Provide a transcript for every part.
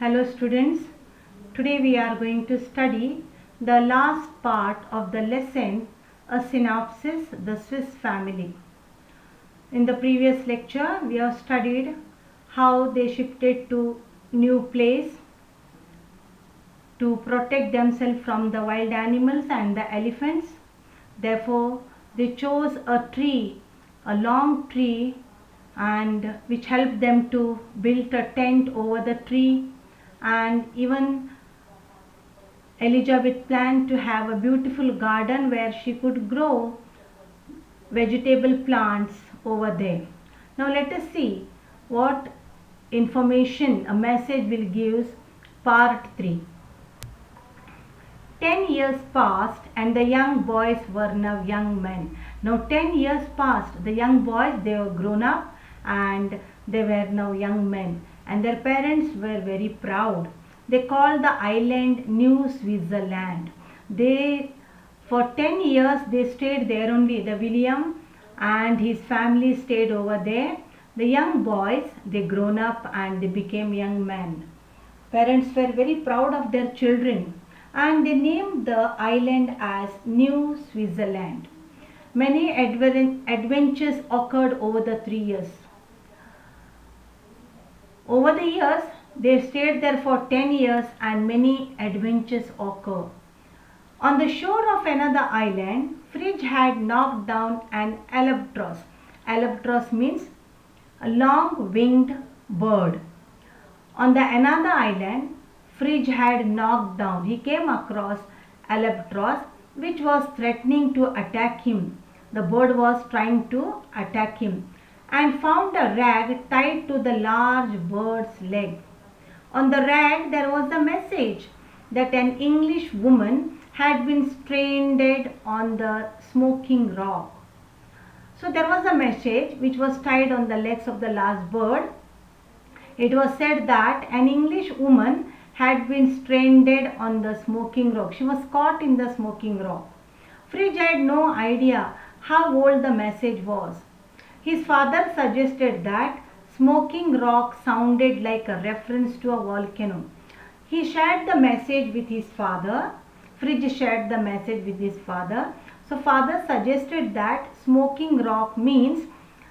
Hello students, today we are going to study the last part of the lesson, a synopsis, the Swiss family. In the previous lecture we have studied how they shifted to new place to protect themselves from the wild animals and the elephants. Therefore they chose a tree, a long tree, and which helped them to build a tent over the tree. And even Elizabeth planned to have a beautiful garden where she could grow vegetable plants over there. Now let us see what information a message will give. Part 3. 10 years passed and the young boys were now young men. Now 10 years passed, the young boys, they were grown up and they were now young men, and their parents were very proud. They called the island New Switzerland. They, for 10 years they stayed there only. The William and his family stayed over there. The young boys, they grown up and they became young men. Parents were very proud of their children and they named the island as New Switzerland. Many adventures occurred over the 3 years. Over the years, they stayed there for 10 years and many adventures occurred. On the shore of another island, Frigg had knocked down an albatross. Albatross means a long-winged bird. On the another island, Frigg had knocked down. He came across albatross which was threatening to attack him. The bird was trying to attack him and found a rag tied to the large bird's leg. On the rag there was a message that an English woman had been stranded on the Smoking Rock. So there was a message which was tied on the legs of the last bird. It was said that an English woman had been stranded on the Smoking Rock. She was caught in the Smoking Rock. Frigg had no idea how old the message was. His father suggested that Smoking Rock sounded like a reference to a volcano. He shared the message with his father. Frigg shared the message with his father. So father suggested that Smoking Rock means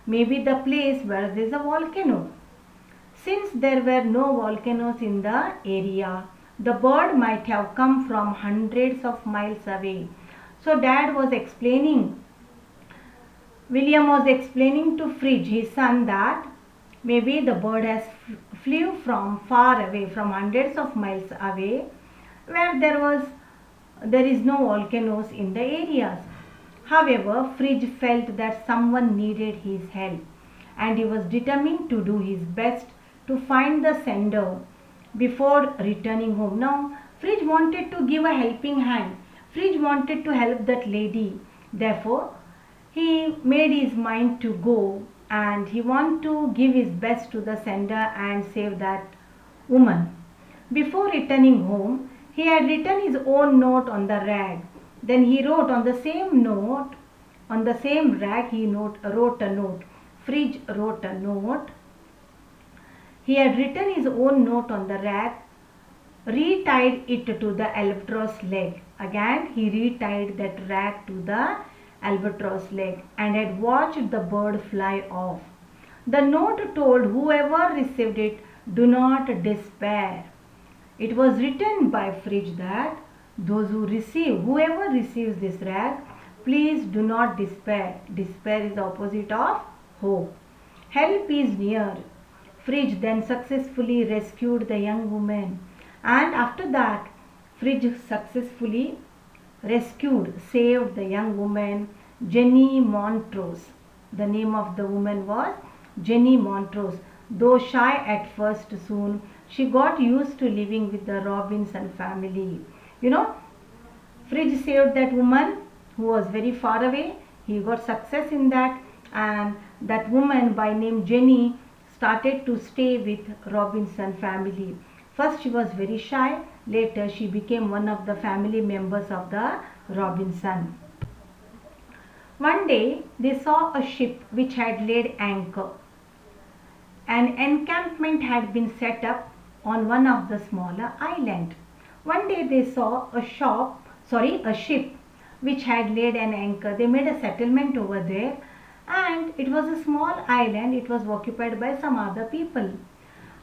maybe the place where there is a volcano. Since there were no volcanoes in the area, the bird might have come from hundreds of miles away. So dad was explaining, William was explaining to Frigg, his son, that maybe the bird has flew from far away, from hundreds of miles away, where there is no volcanoes in the areas. However, Frigg felt that someone needed his help and he was determined to do his best to find the sender before returning home. Now, Frigg wanted to give a helping hand. Frigg wanted to help that lady. Therefore, he made his mind to go and he wanted to give his best to the sender and save that woman. Before returning home, he had written his own note on the rag. Then he wrote on the same note, on the same rag, he wrote a note. Frigg wrote a note. He had written his own note on the rag, retied it to the albatross leg. Again, he retied that rag to the albatross leg and had watched the bird fly off. The note told whoever received it, do not despair. It was written by Frigg that whoever receives this rag, please do not despair. Despair is the opposite of hope. Help is near. Frigg then successfully rescued the young woman, and after that Frigg successfully saved the young woman, Jenny Montrose. The name of the woman was Jenny Montrose. Though shy at first, soon she got used to living with the Robinson family. Frigg saved that woman who was very far away. He got success in that, and that woman by name Jenny started to stay with Robinson family. First she was very shy, later she became one of the family members of the Robinson. One day they saw a ship which had laid anchor. An encampment had been set up on one of the smaller island. One day they saw a ship which had laid an anchor. They made a settlement over there, and it was a small island. It was occupied by some other people.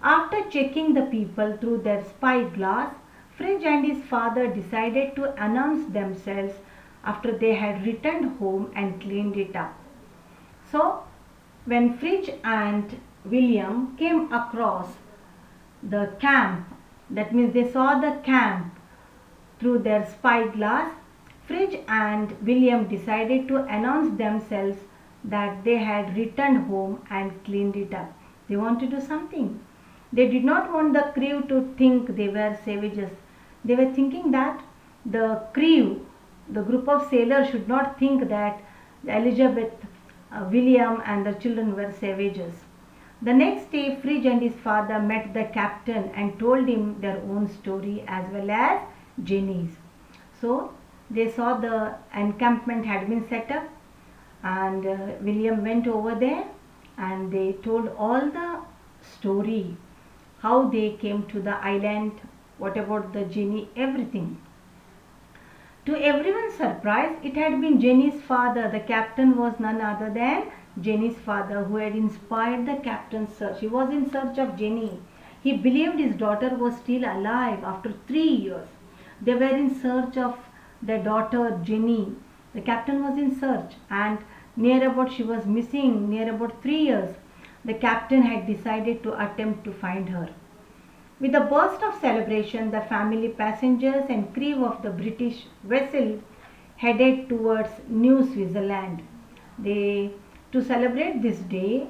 After checking the people through their spyglass, Fridge and his father decided to announce themselves after they had returned home and cleaned it up. So, when Fridge and William came across the camp, that means they saw the camp through their spyglass, Fridge and William decided to announce themselves that they had returned home and cleaned it up. They want to do something. They did not want the crew to think they were savages. They were thinking that the crew, the group of sailors, should not think that Elizabeth, William, and the children were savages. The next day, Fridge and his father met the captain and told him their own story as well as Jenny's. So they saw the encampment had been set up, and William went over there and they told all the story, how they came to the island, what about the Jenny, everything. To everyone's surprise, it had been Jenny's father. The captain was none other than Jenny's father, who had inspired the captain's search. He was in search of Jenny. He believed his daughter was still alive after 3 years. They were in search of their daughter Jenny. The captain was in search, and she was missing near about 3 years. The captain had decided to attempt to find her. With a burst of celebration, the family, passengers, and crew of the British vessel headed towards New Switzerland. To celebrate this day,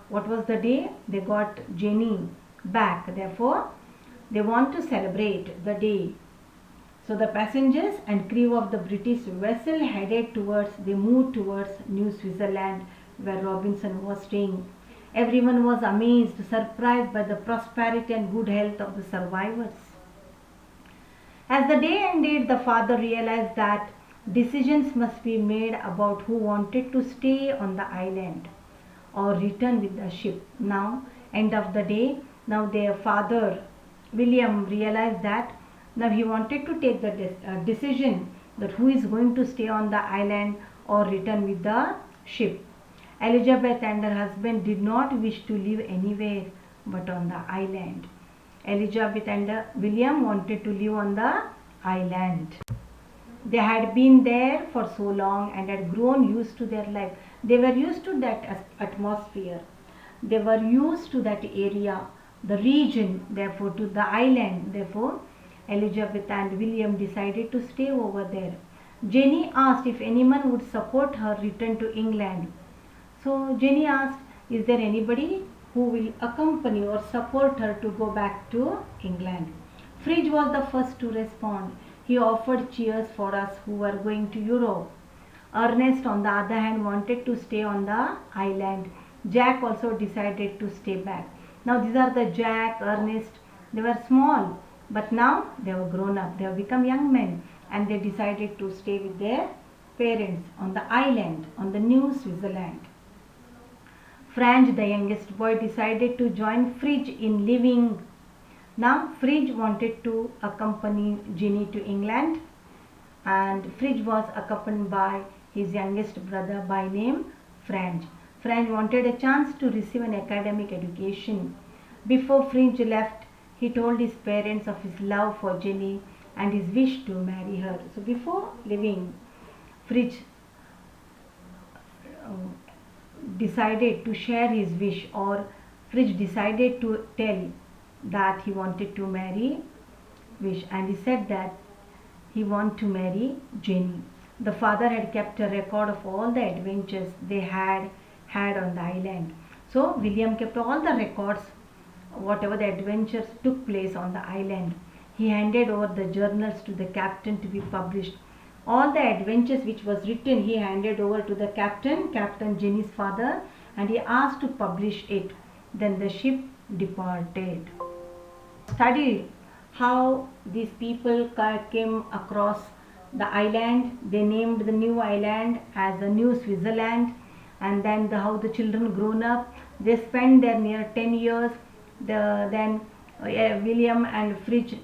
what was the day? They got Jenny back. Therefore, they want to celebrate the day. So the passengers and crew of the British vessel they moved towards New Switzerland, where Robinson was staying. Everyone was amazed, surprised by the prosperity and good health of the survivors. As the day ended, the father realized that decisions must be made about who wanted to stay on the island or return with the ship. Now, end of the day, now their father, William, realized that now he wanted to take the decision that who is going to stay on the island or return with the ship. Elizabeth and her husband did not wish to live anywhere but on the island. Elizabeth and William wanted to live on the island. They had been there for so long and had grown used to their life. They were used to that atmosphere. They were used to that area, the region, therefore to the island. Therefore, Elizabeth and William decided to stay over there. Jenny asked if anyone would support her return to England. So Jenny asked, is there anybody who will accompany or support her to go back to England? Fridge was the first to respond. He offered cheers for us who were going to Europe. Ernest, on the other hand, wanted to stay on the island. Jack also decided to stay back. Now these are the Jack, Ernest. They were small, but now they have grown up. They have become young men, and they decided to stay with their parents on the island, on the New Switzerland. Franz, the youngest boy, decided to join Fridge in living. Now Fridge wanted to accompany Jenny to England, and Fridge was accompanied by his youngest brother by name Franz. Franz wanted a chance to receive an academic education. Before Fridge left, he told his parents of his love for Jenny and his wish to marry her. So before leaving, Fridge decided to share his wish, or Fridge decided to tell that he wanted to marry Wish, and he said that he wanted to marry Jenny. The father had kept a record of all the adventures they had on the island. So William kept all the records, whatever the adventures took place on the island. He handed over the journals to the captain to be published. All the adventures which was written, he handed over to the captain, Captain Jenny's father, and he asked to publish it. Then the ship departed. Studied how these people came across the island. They named the new island as the New Switzerland, and then how the children grown up. They spent there near 10 years. Then William and Fridge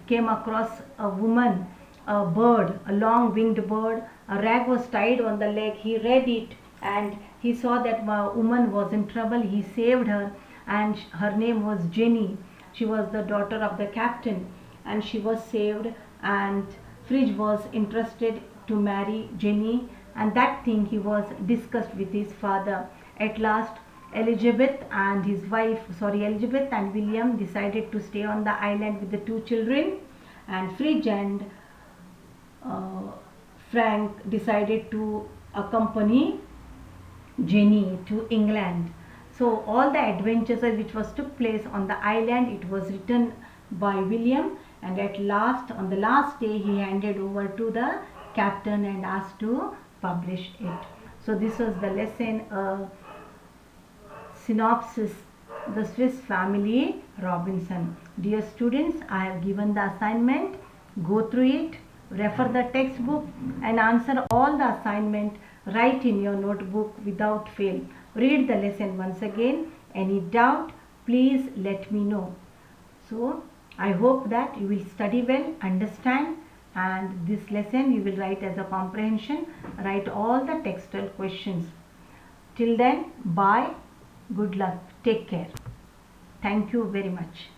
came across a woman, a bird, a long winged bird. A rag was tied on the leg. He read it and he saw that a woman was in trouble. He saved her, and her name was Jenny. She was the daughter of the captain, and she was saved. And Fridge was interested to marry Jenny, and that thing he was discussed with his father. At last, Elizabeth and William decided to stay on the island with the two children, and Fridge and uh, Frank decided to accompany Jenny to England. So all the adventures which was took place on the island, it was written by William, and at last, on the last day, he handed over to the captain and asked to publish it. So this was the lesson synopsis, the Swiss Family Robinson. Dear students, I have given the assignment. Go through it, refer the textbook and answer all the assignment. Write in your notebook without fail. Read the lesson once again. Any doubt, please let me know. So, I hope that you will study well, understand, and this lesson you will write as a comprehension. Write all the textual questions. Till then, bye. Good luck. Take care. Thank you very much.